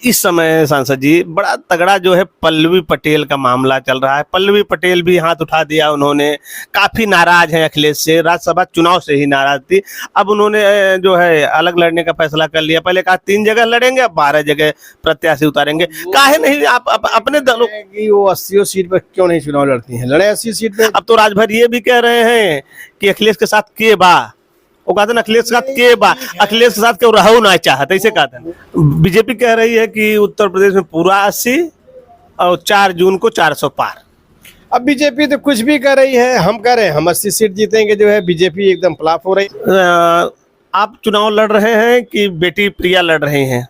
इस समय सांसद जी बड़ा तगड़ा जो है पल्लवी पटेल का मामला चल रहा है। पल्लवी पटेल भी हाथ उठा दिया, उन्होंने काफी नाराज हैं अखिलेश से, राज्यसभा चुनाव से ही नाराज थी। अब उन्होंने जो है अलग लड़ने का फैसला कर लिया। पहले कहा 3 जगह लड़ेंगे, अब 12 जगह प्रत्याशी उतारेंगे। काहे नहीं आप अपने दलों कि वो 80 सीट पर क्यों नहीं चुनाव लड़ती हैं? लड़े 80 सीट पे। अब तो राजभर ये भी कह रहे हैं कि अखिलेश के साथ के बा, वो कहते ना अखिलेश के साथ के बा, अखिलेश के साथ क्यों रहो ना चाहते, ऐसे कहते हैं। बीजेपी कह रही है कि उत्तर प्रदेश में पूरा 80 और 4 जून को 400 पार। अब बीजेपी तो कुछ भी कर रही है, हम कह रहे हैं हम 80 सीट जीतेंगे। जो है बीजेपी एकदम फ्लॉप हो रही। आप चुनाव लड़ रहे हैं कि बेटी प्रिया लड़ रही हैं?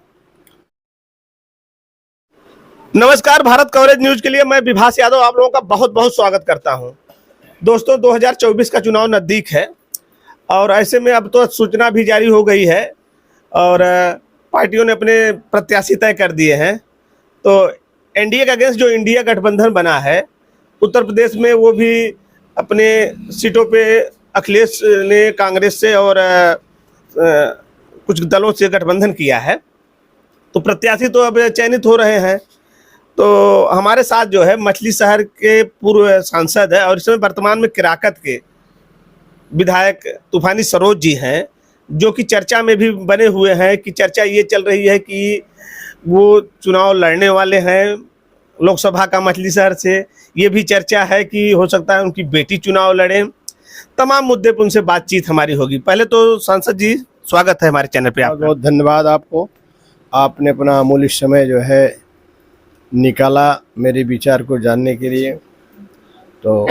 नमस्कार, भारत कवरेज न्यूज के लिए मैं विभास यादव आप लोगों का बहुत बहुत स्वागत करता हूं। दोस्तों, 2024 का चुनाव नजदीक है और ऐसे में अब तो सूचना भी जारी हो गई है और पार्टियों ने अपने प्रत्याशी तय कर दिए हैं। तो एनडीए का अगेंस्ट जो इंडिया गठबंधन बना है उत्तर प्रदेश में, वो भी अपने सीटों पे अखिलेश ने कांग्रेस से और कुछ दलों से गठबंधन किया है। तो प्रत्याशी तो अब चयनित हो रहे हैं। तो हमारे साथ जो है मछली शहर के पूर्व सांसद है और इसमें वर्तमान में किराकत के विधायक तूफानी सरोज जी हैं, जो कि चर्चा में भी बने हुए हैं कि चर्चा ये चल रही है कि वो चुनाव लड़ने वाले हैं लोकसभा का मछली शहर से। ये भी चर्चा है कि हो सकता है उनकी बेटी चुनाव लड़े। तमाम मुद्दे पर उनसे बातचीत हमारी होगी। पहले तो सांसद जी स्वागत है हमारे चैनल पे आपका। बहुत धन्यवाद आपको, आपने अपना अमूल्य समय जो है निकाला मेरे विचार को जानने के लिए। तो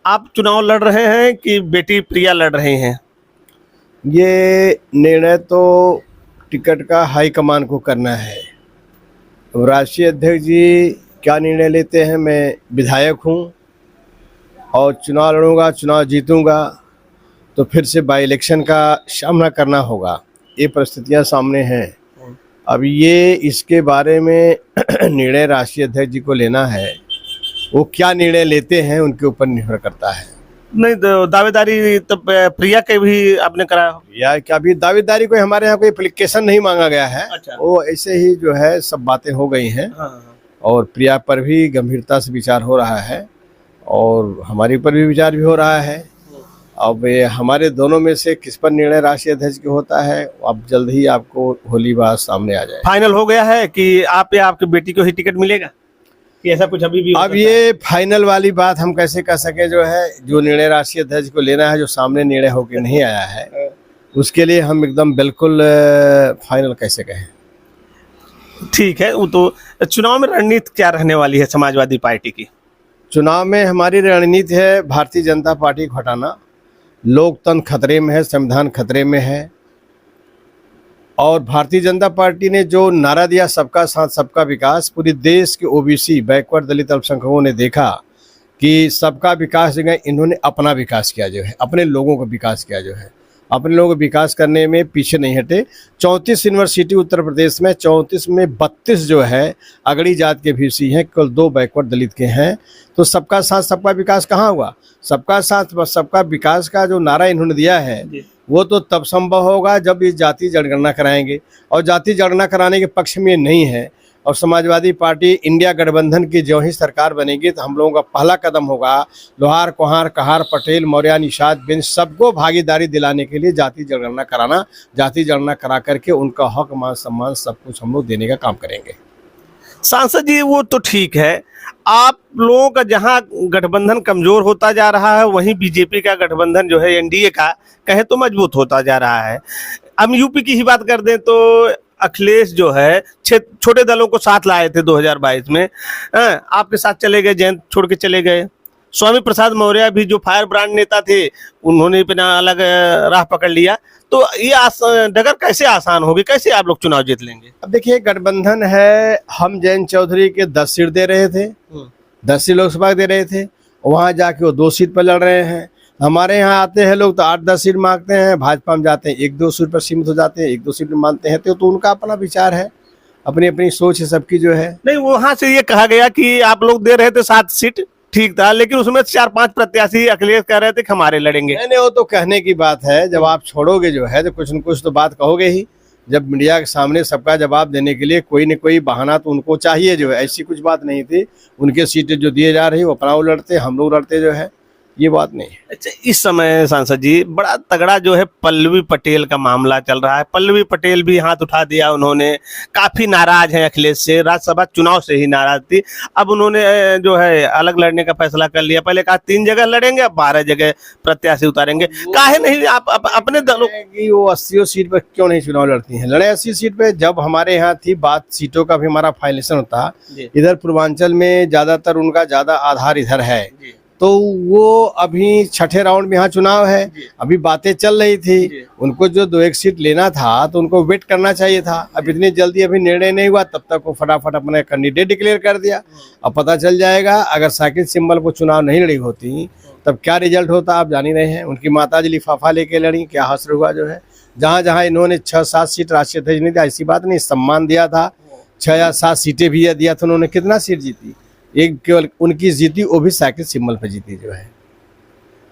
आप चुनाव लड़ रहे हैं कि बेटी प्रिया लड़ रही हैं? ये निर्णय तो टिकट का हाईकमान को करना है। राष्ट्रीय अध्यक्ष जी क्या निर्णय लेते हैं। मैं विधायक हूँ और चुनाव लड़ूंगा, चुनाव जीतूंगा तो फिर से बाई इलेक्शन का सामना करना होगा। ये परिस्थितियाँ सामने हैं। अब ये इसके बारे में निर्णय राष्ट्रीय अध्यक्ष जी को लेना है। वो क्या निर्णय लेते हैं उनके ऊपर निर्भर करता है। नहीं, दावेदारी तो प्रिया के भी आपने करा या क्या भी दावेदारी कोई हमारे यहाँ कोई एप्लीकेशन नहीं मांगा गया है। अच्छा। वो ऐसे ही जो है सब बातें हो गई हैं। हाँ। और प्रिया पर भी गंभीरता से विचार हो रहा है और हमारे ऊपर भी विचार भी हो रहा है। अब ये हमारे दोनों में से किस पर निर्णय राष्ट्रीय अध्यक्ष की होता है, अब जल्द ही आपको होली बात सामने आ जाए। फाइनल हो गया है कि आप या आपकी बेटी को ही टिकट मिलेगा कि ऐसा कुछ अभी भी? अब ये फाइनल वाली बात हम कैसे कह सके। जो है जो निर्णय राष्ट्रीय अध्यक्ष को लेना है, जो सामने निर्णय होकर नहीं आया है, उसके लिए हम एकदम बिल्कुल फाइनल कैसे कहें। ठीक है। वो तो चुनाव में रणनीति क्या रहने वाली है समाजवादी पार्टी की? चुनाव में हमारी रणनीति है भारतीय जनता पार्टी को हटाना। लोकतंत्र खतरे में है, संविधान खतरे में है और भारतीय जनता पार्टी ने जो नारा दिया सबका साथ सबका विकास, पूरी देश के ओबीसी बैकवर्ड दलित अल्पसंख्यकों ने देखा कि सबका विकास जगह इन्होंने अपना विकास किया, जो है अपने लोगों का विकास किया, जो है अपने लोगों को विकास करने में पीछे नहीं हटे। 34 यूनिवर्सिटी उत्तर प्रदेश में, 34 में 32 जो है अगड़ी जात के VC हैं, केवल 2 बैकवर्ड दलित के हैं। तो सबका साथ सबका विकास कहाँ हुआ? सबका साथ सबका विकास का जो नारा इन्होंने दिया है वो तो तब संभव होगा जब ये जाति जनगणना कराएंगे और जाति जनगणना कराने के पक्ष में नहीं है। और समाजवादी पार्टी इंडिया गठबंधन की जो ही सरकार बनेगी तो हम लोगों का पहला कदम होगा लोहार, कुम्हार, कहार, पटेल, मौर्य, निषाद, बिंद सबको भागीदारी दिलाने के लिए जाति जनगणना कराना। जाति जनगणना करा करके उनका हक, मान, सम्मान सब कुछ हम लोग देने का काम करेंगे। सांसद जी वो तो ठीक है, आप लोगों का जहां गठबंधन कमजोर होता जा रहा है वहीं बीजेपी का गठबंधन जो है एनडीए का कहे तो मजबूत होता जा रहा है। हम यूपी की ही बात कर दें तो अखिलेश जो है छोटे दलों को साथ लाए थे 2022 में, आपके साथ चले गए, जयंत छोड़ के चले गए। स्वामी प्रसाद मौर्य भी जो फायर ब्रांड नेता थे उन्होंने अपना अलग राह पकड़ लिया। तो ये डगर कैसे आसान होगी, कैसे आप लोग चुनाव जीत लेंगे? अब देखिए गठबंधन है, हम जयंत चौधरी के 10 सीट दे रहे थे, 10 सीट लोकसभा दे रहे थे, वहाँ जाके वो 2 सीट पर लड़ रहे हैं। हमारे यहाँ आते हैं लोग तो 8-10 सीट मांगते हैं, भाजपा में जाते हैं 1-2 सीट पर सीमित हो जाते हैं, 1-2 सीट में मानते हैं। तो उनका अपना विचार है, अपनी अपनी सोच है सबकी जो है। नहीं, वहां से ये कहा गया कि आप लोग दे रहे थे 7 सीट, ठीक था, लेकिन उसमें 4-5 प्रत्याशी अखिलेश कह रहे थे कि हमारे लड़ेंगे। नहीं, वो तो कहने की बात है। जब आप छोड़ोगे जो है तो कुछ न कुछ तो बात कहोगे ही। जब मीडिया के सामने सबका जवाब देने के लिए कोई न कोई बहाना तो उनको चाहिए जो है। ऐसी कुछ बात नहीं थी, उनके सीटें जो दिए जा रही वो अपना वो लड़ते, हम लोग लड़ते जो है, ये बात नहीं है। अच्छा, इस समय सांसद जी बड़ा तगड़ा जो है पल्लवी पटेल का मामला चल रहा है। पल्लवी पटेल भी हाथ उठा दिया, उन्होंने काफी नाराज हैं अखिलेश से, राज्यसभा चुनाव से ही नाराज थी। अब उन्होंने जो है अलग लड़ने का फैसला कर लिया। पहले कहा 3 जगह लड़ेंगे, अब 12 जगह प्रत्याशी उतारेंगे। काहे नहीं आप अपने दलों कि वो 80 सीट पर क्यों नहीं चुनाव लड़ती हैं? लड़े 80 सीट पे। जब हमारे यहाँ थी बात सीटों का भी हमारा फाइनेशन होता, इधर पूर्वांचल में ज्यादातर उनका ज्यादा आधार इधर है, तो वो अभी छठे राउंड में यहाँ चुनाव है, अभी बातें चल रही थी। उनको जो 2-1 सीट लेना था तो उनको वेट करना चाहिए था। अब इतनी जल्दी अभी निर्णय नहीं हुआ, तब तक वो फटाफट अपने कैंडिडेट डिक्लेयर कर दिया। अब पता चल जाएगा अगर साइकिल सिंबल को चुनाव नहीं लड़ी होती तब क्या रिजल्ट होता, आप जान ही रहे हैं। उनकी माताजी लिफाफा लेके लड़ी, क्या हासिल हुआ जो है। जहाँ जहाँ इन्होंने 6-7 सीट राष्ट्रीय अध्यक्ष नहीं दिया, ऐसी बात नहीं, सम्मान दिया था। 6 या 7 सीटें भी दिया था उन्होंने, कितना सीट जीती? एक केवल उनकी जीती, वो भी साइकिल सिंबल पर जीती जो है।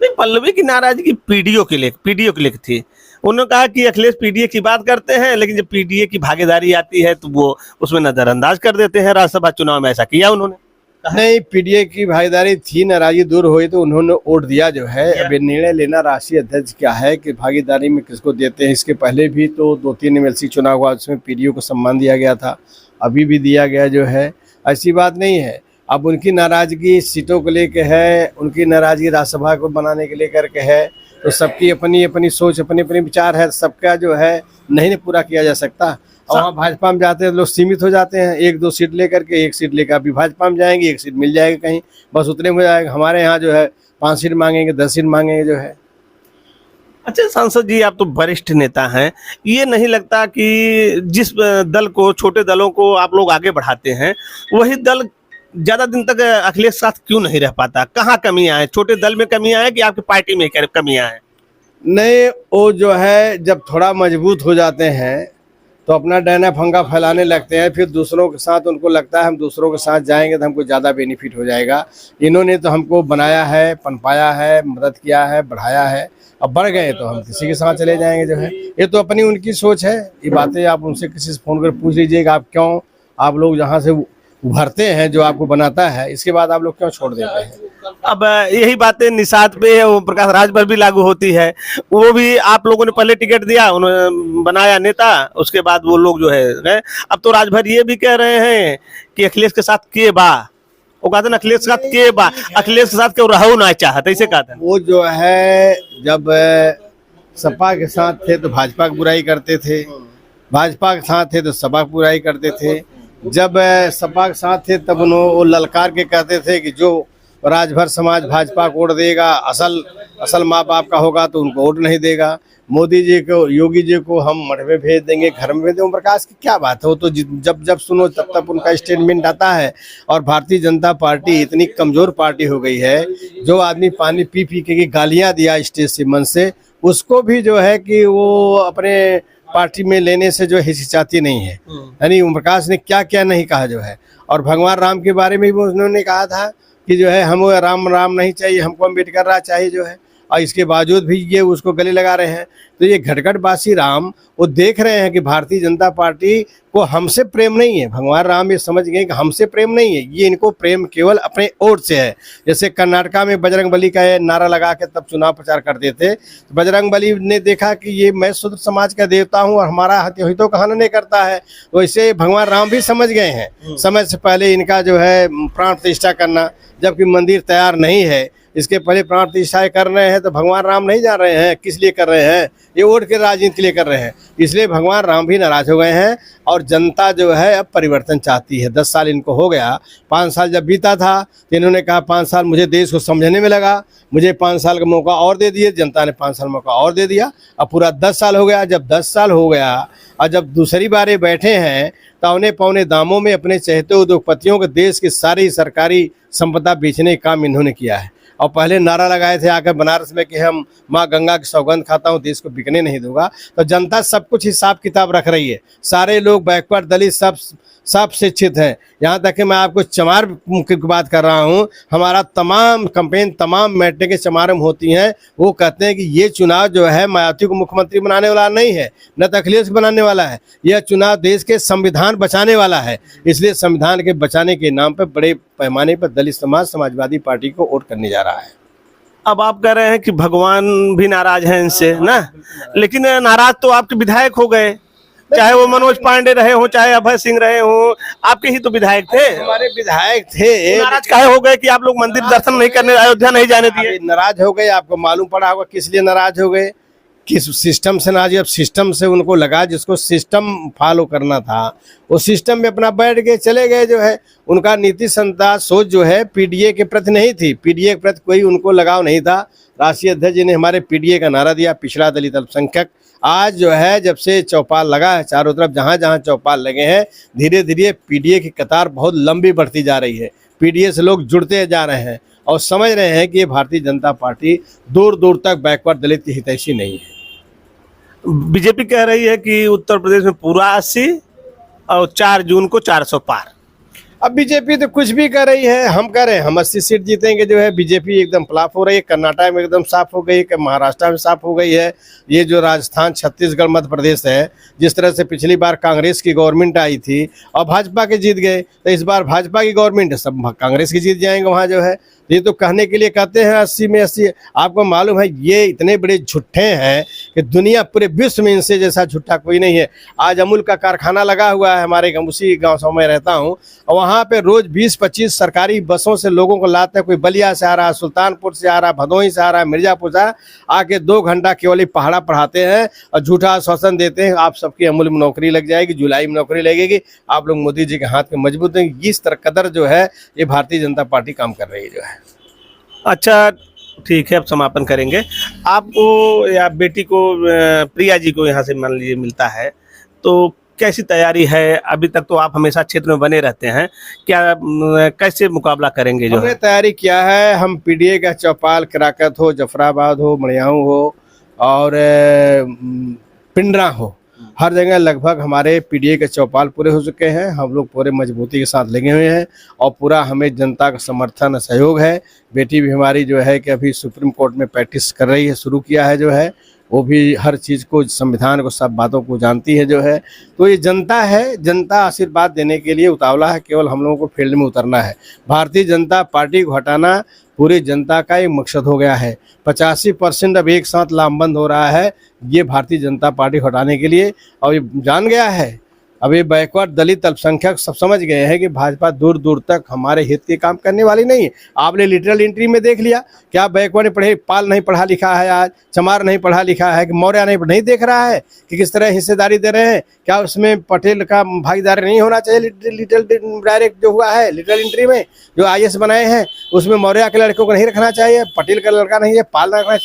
नहीं, पल्लवी की नाराजगी पीडीओ के लिए थी। उन्होंने कहा कि अखिलेश पीडीए की बात करते हैं, लेकिन जब पीडीए की भागीदारी आती है तो वो उसमें नजरअंदाज कर देते हैं। राज्यसभा चुनाव में ऐसा किया उन्होंने। नहीं, पीडीए की भागीदारी थी, नाराजगी दूर हुई तो उन्होंने वोट दिया जो है। अब निर्णय लेना राष्ट्रीय अध्यक्ष क्या है कि भागीदारी में किसको देते हैं। इसके पहले भी तो 2-3 एमएलसी चुनाव हुआ, उसमें पीडीओ को सम्मान दिया गया था, अभी भी दिया गया जो है। ऐसी बात नहीं है। अब उनकी नाराजगी सीटों को लेके है, उनकी नाराजगी राज्यसभा को बनाने के लेकर के है, तो सबकी अपनी अपनी सोच, अपनी अपनी विचार है, सबका जो है नहीं पूरा किया जा सकता। और वहाँ भाजपा में जाते हैं लोग सीमित हो जाते हैं, 1-2 सीट लेकर के, 1 सीट लेकर अभी भाजपा में जाएंगे, 1 सीट मिल जाएगी कहीं, बस उतने में हो जाएगा। हमारे यहाँ जो है 5 सीट मांगेंगे, 10 सीट मांगेंगे जो है। अच्छा सांसद जी, आप तो वरिष्ठ नेता हैं, ये नहीं लगता कि जिस दल को, छोटे दलों को आप लोग आगे बढ़ाते हैं, वही दल ज्यादा दिन तक अखिलेश साथ क्यों नहीं रह पाता? कहाँ कमियां हैं? छोटे दल में कमियां हैं कि आपकी पार्टी में कमियां हैं? नहीं, वो जो है जब थोड़ा मजबूत हो जाते हैं तो अपना डैना फंगा फैलाने लगते हैं, फिर दूसरों के साथ उनको लगता है हम दूसरों के साथ जाएंगे तो हमको ज़्यादा बेनिफिट हो जाएगा। इन्होंने तो हमको बनाया है, पनपाया है, मदद किया है, बढ़ाया है, अब बढ़ गए तो हम किसी के साथ चले जाएंगे जो है। ये तो अपनी उनकी सोच है। ये बातें आप उनसे किसी से फ़ोन कर पूछ लीजिएगा, आप क्यों, आप लोग जहाँ से उभरते हैं जो आपको बनाता है, इसके बाद आप लोग क्यों छोड़ देते हैं? अब यही बातें निषाद पे, ओम प्रकाश राज पर भी लागू होती है। वो भी आप लोगों ने पहले टिकट दिया, उन्होंने बनाया नेता, उसके बाद वो लोग जो है गए। अब तो राजभर ये भी कह रहे हैं कि अखिलेश के साथ के बा, वो कहते हैं अखिलेश के साथ के बा, अखिलेश के साथ क्यों रहो ना चाहते, इसे कहते हैं। वो जो है जब सपा के साथ थे तो भाजपा की बुराई करते थे, भाजपा के साथ थे तो सपा की बुराई करते थे। जब सपा के साथ थे तब उन्होंने वो ललकार के कहते थे कि जो राजभर समाज भाजपा को वोट देगा, असल माँ बाप का होगा तो उनको वोट नहीं देगा। मोदी जी को, योगी जी को हम मठ में भेज देंगे, घर में भेज देंगे। ओम प्रकाश की क्या बात है, वो तो जब सुनो तब तब उनका स्टेटमेंट आता है। और भारतीय जनता पार्टी इतनी कमजोर पार्टी हो गई है, जो आदमी पानी पी पी के गालियाँ दिया स्टेज से, मन से, उसको भी जो है कि वो अपने पार्टी में लेने से जो हिचकिचाती नहीं है। यानी ओम प्रकाश ने क्या क्या नहीं कहा जो है। और भगवान राम के बारे में भी उन्होंने कहा था कि जो है हम राम नहीं चाहिए, हमको अम्बेडकर राज चाहिए जो है, और इसके बावजूद भी ये उसको गले लगा रहे हैं। तो ये घटघटवासी राम वो देख रहे हैं कि भारतीय जनता पार्टी को हमसे प्रेम नहीं है। भगवान राम ये समझ गए कि हमसे प्रेम नहीं है, ये इनको प्रेम केवल अपने वोट से है। जैसे कर्नाटका में बजरंग बली का नारा लगा के तब चुनाव प्रचार करते थे, तो बजरंग बली ने देखा कि ये मैं शूद्र समाज का देवता हूँ और हमारा हितों का हनन नहीं करता है। वैसे भगवान राम भी समझ गए हैं समय से पहले इनका जो है प्राण प्रतिष्ठा करना, जबकि मंदिर तैयार नहीं है, इसके पहले प्राण प्रतिष्ठा कर रहे हैं। तो भगवान राम नहीं जा रहे हैं, किस लिए कर रहे हैं? ये वोट के राजनीति के लिए कर रहे हैं। इसलिए भगवान राम भी नाराज हो गए हैं और जनता जो है अब परिवर्तन चाहती है। 10 साल इनको हो गया, 5 साल जब बीता था तो इन्होंने कहा 5 साल मुझे देश को समझने में लगा, मुझे 5 साल का मौका और दे दिए। जनता ने 5 साल मौका और दे दिया, अब पूरा 10 साल हो गया। जब 10 साल हो गया और जब दूसरी बारे बैठे हैं, तौने पौने दामों में अपने चहेते उद्योगपतियों को देश की सारी सरकारी संपदा बेचने का काम इन्होंने किया है। और पहले नारा लगाए थे आकर बनारस में कि हम माँ गंगा की सौगंध खाता हूँ, देश को बिकने नहीं दूंगा। तो जनता सब कुछ हिसाब किताब रख रही है। सारे लोग बैकवर्ड दलित सब सब शिक्षित हैं। यहाँ तक कि मैं आपको चमार की बात कर रहा हूँ, हमारा तमाम कैंपेन, तमाम मैट्रिक के चमार में होती हैं। वो कहते हैं कि ये चुनाव जो है मायावती को मुख्यमंत्री बनाने वाला नहीं है, न तो अखिलेश को बनाने वाला है। यह चुनाव देश के संविधान बचाने वाला है। इसलिए संविधान के बचाने के नाम पर बड़े पैमाने पर दलित समाज समाजवादी पार्टी को वोट करने जा रहा है। अब आप कह रहे हैं कि भगवान भी नाराज हैं इनसे ना, लेकिन नाराज तो आपके विधायक हो गए, चाहे वो मनोज पांडे रहे हो, चाहे अभय सिंह रहे हो, आपके ही तो विधायक थे। हमारे विधायक थे। नाराज काहे हो गए कि आप लोग मंदिर दर्शन नहीं करने, अयोध्या नहीं जाने दिए? नाराज हो गए, आपको मालूम पड़ा होगा किस लिए नाराज हो गए, किस सिस्टम से नाराज। अब सिस्टम से उनको लगा, जिसको सिस्टम फॉलो करना था वो सिस्टम में अपना बैठ गए, चले गए। जो है उनका नीति संता सोच जो है पीडीए के प्रति नहीं थी, पीडीए के प्रति कोई उनको लगाव नहीं था। राष्ट्रीय अध्यक्ष जी ने हमारे पीडीए का नारा दिया, पिछड़ा दलित अल्पसंख्यक। आज जो है जब से चौपाल लगा है, चारों तरफ जहाँ जहाँ चौपाल लगे हैं, धीरे धीरे पीडीए की कतार बहुत लंबी बढ़ती जा रही है। पीडीए से लोग जुड़ते जा रहे हैं और समझ रहे हैं कि ये भारतीय जनता पार्टी दूर दूर तक बैकवर्ड दलित की हितैषी नहीं है। बीजेपी कह रही है कि उत्तर प्रदेश में पूरा 80 और 4 जून को 400 पार। अब बीजेपी तो कुछ भी कर रही है, हम कह रहे हैं हम 80 सीट जीतेंगे। जो है बीजेपी एकदम फ्लॉप हो रही है, कर्नाटक में एकदम साफ हो गई है, महाराष्ट्र में साफ हो गई है। ये जो राजस्थान, छत्तीसगढ़, मध्य प्रदेश है, जिस तरह से पिछली बार कांग्रेस की गवर्नमेंट आई थी और भाजपा के जीत गए, तो इस बार भाजपा की गवर्नमेंट है, सब कांग्रेस की जीत जाएंगे वहाँ। जो है ये तो कहने के लिए कहते हैं 80 में 80। आपको मालूम है ये इतने बड़े झूठे हैं कि दुनिया पूरे विश्व में इनसे जैसा झूठा कोई नहीं है। आज अमूल का कारखाना लगा हुआ है हमारे उसी गाँव में रहता हूँ, और वहाँ पे रोज 20-25 सरकारी बसों से लोगों को लाते हैं। कोई बलिया से आ रहा, सुल्तानपुर से आ रहा, भदोही से आ रहा, मिर्जापुर से आके 2 घंटा केवल पहाड़ा पढ़ाते हैं और झूठा आश्वासन देते हैं आप सबकी अमूल में नौकरी लग जाएगी, जुलाई में नौकरी लगेगी, आप लोग मोदी जी के हाथ में मजबूत हैं। इस तरह कदर जो है ये भारतीय जनता पार्टी काम कर रही है जो है। अच्छा ठीक है, अब समापन करेंगे। आपको या बेटी को, प्रिया जी को यहाँ से मान लीजिए मिलता है, तो कैसी तैयारी है? अभी तक तो आप हमेशा क्षेत्र में बने रहते हैं, क्या कैसे मुकाबला करेंगे? जो हमने तैयारी किया है, हम पीडीए का चौपाल कराकत हो, जफराबाद हो, मड़ियाऊ हो और पिंडरा हो, हर जगह लगभग हमारे पीडीए के चौपाल पूरे हो चुके हैं। हम लोग पूरे मजबूती के साथ लगे हुए हैं और पूरा हमें जनता का समर्थन सहयोग है। बेटी भी हमारी जो है कि अभी सुप्रीम कोर्ट में प्रैक्टिस कर रही है, शुरू किया है। जो है वो भी हर चीज़ को, संविधान को, सब बातों को जानती है। जो है तो ये जनता है, जनता आशीर्वाद देने के लिए उतावला है, केवल हम लोगों को फील्ड में उतरना है। भारतीय जनता पार्टी को हटाना पूरी जनता का एक मकसद हो गया है। 85% अब एक साथ लामबंद हो रहा है ये भारतीय जनता पार्टी हटाने के लिए, और ये जान गया है, अब ये बैकवर्ड दलित अल्पसंख्यक सब समझ गए हैं कि भाजपा दूर दूर तक हमारे हित के काम करने वाली नहीं है। आपने लिटरल एंट्री में देख लिया, क्या बैकवर्ड पढ़े, पाल नहीं पढ़ा लिखा है, आज चमार नहीं पढ़ा लिखा है, कि मौर्य नहीं देख रहा है कि किस तरह हिस्सेदारी दे रहे हैं? क्या उसमें पटेल का भागीदारी नहीं होना चाहिए? लिटल डायरेक्ट जो हुआ है लिटरल एंट्री में, जो IAS बनाए हैं, उसमें मौर्य के लड़कों को नहीं रखना चाहिए, पटेल का लड़का नहीं है, पाल रखना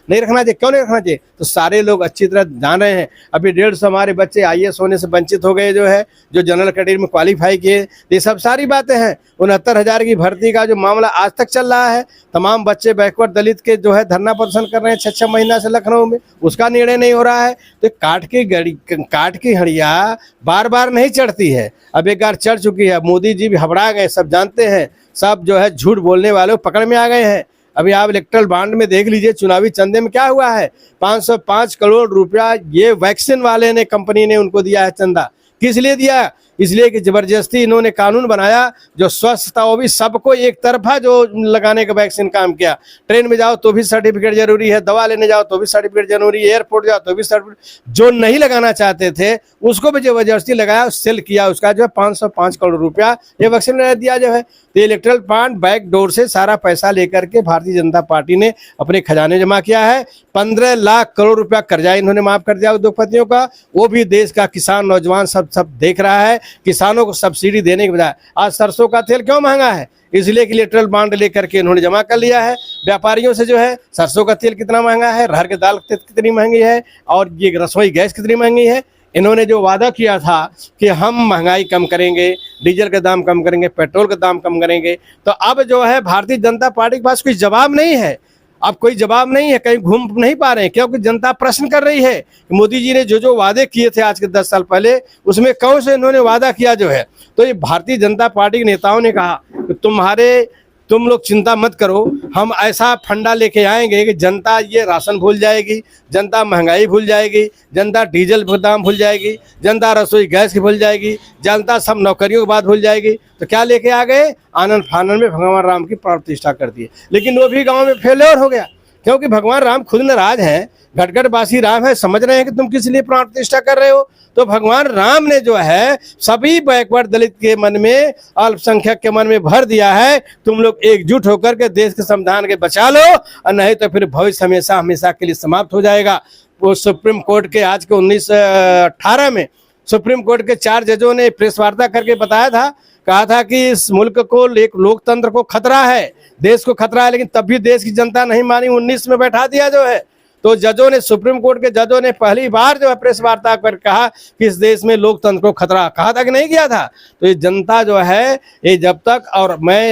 नहीं रखना चाहिए। क्यों नहीं रखना चाहिए? तो सारे लोग अच्छी तरह जान रहे हैं। अभी 150 हमारे बच्चे IAS होने से वंचित हो गए, जो है जो जनरल कैटेगरी में क्वालिफाई किए। ये सब सारी बातें हैं। 69,000 की भर्ती का जो मामला आज तक चल रहा है, तमाम बच्चे बैकवर्ड दलित के जो है धरना प्रदर्शन कर रहे हैं 6-6 महीना से लखनऊ में, उसका निर्णय नहीं हो रहा है। तो काट की हड़िया बार बार नहीं चढ़ती है, अब एक बार चढ़ चुकी है। मोदी जी भी घबरा गए, सब जानते हैं, सब जो है झूठ बोलने वाले पकड़ में आ गए हैं। अभी आप इलेक्ट्रल बॉन्ड में देख लीजिए, चुनावी चंदे में क्या हुआ है, 505 करोड़ रुपया ये वैक्सीन वाले ने, कंपनी ने उनको दिया है चंदा। किस लिए दिया? इसलिए कि जबरदस्ती इन्होंने कानून बनाया जो स्वस्थ था, वो भी सबको एक तरफा जो लगाने का वैक्सीन काम किया। ट्रेन में जाओ तो भी सर्टिफिकेट जरूरी है, दवा लेने जाओ तो भी सर्टिफिकेट जरूरी है, एयरपोर्ट जाओ तो भी सर्टिफिकेट। जो नहीं लगाना चाहते थे उसको भी जबरदस्ती लगाया, सेल किया, उसका जो है 505 करोड़ रुपया ये वैक्सीन दिया जो है। तो इलेक्ट्रल बॉन्ड बैक डोर से सारा पैसा लेकर के भारतीय जनता पार्टी ने अपने खजाने जमा किया है। 15 लाख करोड़ रुपया कर्जा इन्होंने माफ कर दिया उद्योगपतियों का, वो भी देश का किसान नौजवान सब देख रहा है। किसानों को सब्सिडी देने के बजाय आज सरसों का तेल क्यों महंगा है? इसलिए कि इलेक्ट्रल बॉन्ड लेकर के इन्होंने जमा कर लिया है। व्यापारियों से जो है सरसों का तेल कितना महंगा है, अरहर की दाल कितनी महंगी है, और ये रसोई गैस कितनी महंगी है। इन्होंने जो वादा किया था कि हम महंगाई कम करेंगे, डीजल का दाम कम करेंगे, पेट्रोल का दाम कम करेंगे, तो अब जो है भारतीय जनता पार्टी के पास कोई जवाब नहीं है। अब कोई जवाब नहीं है, कहीं घूम नहीं पा रहे हैं, क्योंकि जनता प्रश्न कर रही है कि मोदी जी ने जो जो वादे किए थे आज के 10 साल पहले, उसमें कौन से इन्होंने वादा किया जो है। तो ये भारतीय जनता पार्टी के नेताओं ने कहा कि तुम लोग चिंता मत करो, हम ऐसा फंडा लेके आएंगे कि जनता ये राशन भूल जाएगी, जनता महंगाई भूल जाएगी, जनता डीजल का दाम भूल जाएगी, जनता रसोई गैस की भूल जाएगी, जनता सब नौकरियों की बात भूल जाएगी। तो क्या लेके आ गए, आनंद फानन में भगवान राम की प्राण प्रतिष्ठा कर दी। लेकिन वो भी गाँव में फेलियर हो गया, क्योंकि भगवान राम खुद नाराज हैं, घटघटवासी राम है, समझ रहे हैं कि तुम किस लिए प्राण प्रतिष्ठा कर रहे हो। तो भगवान राम ने जो है सभी बैकवर्ड दलित के मन में, अल्पसंख्यक के मन में भर दिया है, तुम लोग एकजुट होकर के देश के संविधान के बचा लो, और नहीं तो फिर भविष्य हमेशा हमेशा के लिए समाप्त हो जाएगा। वो सुप्रीम कोर्ट के आज के 1918 में सुप्रीम कोर्ट के 4 जजों ने प्रेस वार्ता करके बताया था, कहा था कि इस मुल्क को, एक लोकतंत्र को खतरा है, देश को खतरा है, लेकिन तब भी देश की जनता नहीं मानी, 19 में बैठा दिया जो है। तो जजों ने, सुप्रीम कोर्ट के जजों ने पहली बार जो है प्रेस वार्ता कर कहा कि इस देश में लोकतंत्र को खतरा, कहा था कि नहीं किया था। तो ये जनता जो है, ये जब तक, और मैं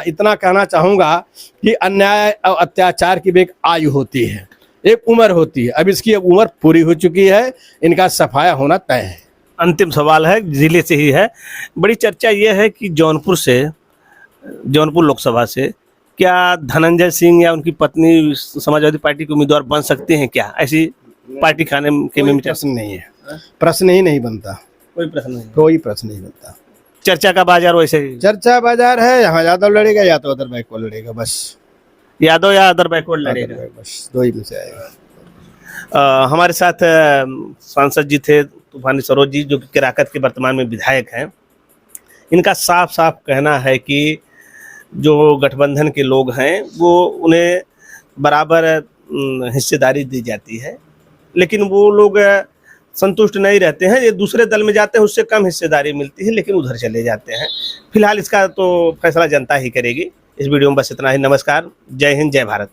इतना कहना चाहूँगा कि अन्याय और अत्याचार की भी एक आयु होती है, एक उम्र होती है। अब इसकी उम्र पूरी हो चुकी है, इनका सफाया होना तय है। अंतिम सवाल है, जिले से ही है। बड़ी चर्चा ये है कि जौनपुर लोकसभा से क्या धनंजय सिंह या उनकी पत्नी समाजवादी पार्टी के उम्मीदवार बन सकते हैं क्या? ऐसी पार्टी खाने के में प्रश्न नहीं है, प्रश्न ही नहीं बनता, कोई प्रश्न नहीं, कोई प्रश्न नहीं बनता। चर्चा का बाजार वैसे ही, चर्चा बाजार है, यहाँ यादव लड़ेगा या तो अदर बैकवर्ड लड़ेगा, बस यादव या अदर बैकवर्ड लड़ेगा, बस 2 ही में से आएगा। हमारे साथ सांसद जी थे तूफानी सरोज जी, जो कि केराकत के वर्तमान में विधायक हैं। इनका साफ साफ कहना है कि जो गठबंधन के लोग हैं वो उन्हें बराबर हिस्सेदारी दी जाती है, लेकिन वो लोग संतुष्ट नहीं रहते हैं। ये दूसरे दल में जाते हैं, उससे कम हिस्सेदारी मिलती है, लेकिन उधर चले जाते हैं। फिलहाल इसका तो फैसला जनता ही करेगी। इस वीडियो में बस इतना ही। नमस्कार, जय हिंद, जय भारत।